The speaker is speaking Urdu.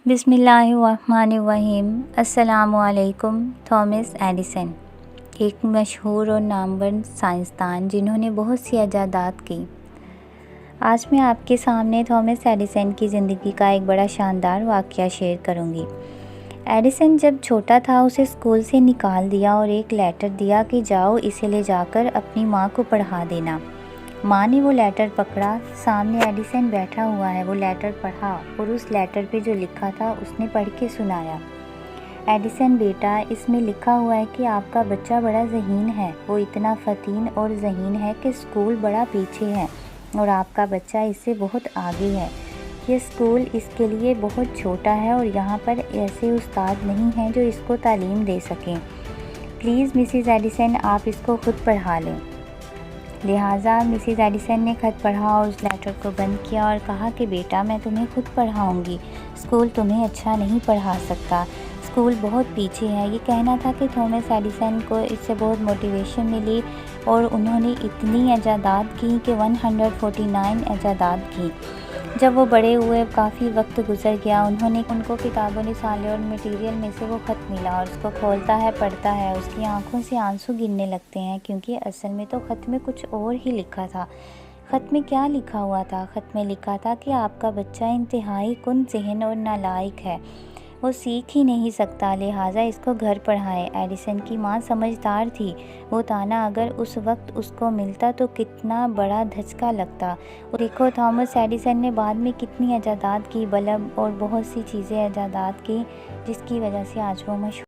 بسم اللہ الرحمن الرحیم۔ السلام علیکم۔ تھامس ایڈیسن ایک مشہور اور نامور سائنسدان جنہوں نے بہت سی ایجادات کی۔ آج میں آپ کے سامنے تھامس ایڈیسن کی زندگی کا ایک بڑا شاندار واقعہ شیئر کروں گی۔ ایڈیسن جب چھوٹا تھا اسے اسکول سے نکال دیا اور ایک لیٹر دیا کہ جاؤ اسے لے جا کر اپنی ماں کو پڑھا دینا۔ ماں نے وہ لیٹر پکڑا، سامنے ایڈیسن بیٹھا ہوا ہے، وہ لیٹر پڑھا اور اس لیٹر پہ جو لکھا تھا اس نے پڑھ کے سنایا۔ ایڈیسن بیٹا، اس میں لکھا ہوا ہے کہ آپ کا بچہ بڑا ذہین ہے، وہ اتنا فطین اور ذہین ہے کہ اسکول بڑا پیچھے ہے اور آپ کا بچہ اس سے بہت آگے ہے۔ یہ اسکول اس کے لیے بہت چھوٹا ہے اور یہاں پر ایسے استاد نہیں ہیں جو اس کو تعلیم دے سکیں۔ پلیز مسز ایڈیسن آپ اس کو خود پڑھا لیں۔ لہٰذا مسز ایڈیسن نے خط پڑھا اور اس لیٹر کو بند کیا اور کہا کہ بیٹا میں تمہیں خود پڑھاؤں گی، اسکول تمہیں اچھا نہیں پڑھا سکتا، اسکول بہت پیچھے ہے۔ یہ کہنا تھا کہ تھامس ایڈیسن کو اس سے بہت موٹیویشن ملی اور انہوں نے اتنی ایجادات کی کہ 149 ایجادات کی۔ جب وہ بڑے ہوئے، کافی وقت گزر گیا، ان کو کتاب و رسالے اور مٹیریل میں سے وہ خط ملا اور اس کو کھولتا ہے، پڑھتا ہے، اس کی آنکھوں سے آنسو گرنے لگتے ہیں کیونکہ اصل میں تو خط میں کچھ اور ہی لکھا تھا۔ خط میں کیا لکھا ہوا تھا؟ خط میں لکھا تھا کہ آپ کا بچہ انتہائی کند ذہن اور نالائق ہے، وہ سیکھ ہی نہیں سکتا، لہٰذا اس کو گھر پڑھائیں۔ ایڈیسن کی ماں سمجھدار تھی، وہ طعنہ اگر اس وقت اس کو ملتا تو کتنا بڑا دھچکا لگتا۔ دیکھو تھامس ایڈیسن نے بعد میں کتنی ایجادات کی، بلب اور بہت سی چیزیں ایجادات کی جس کی وجہ سے آج وہ مشہور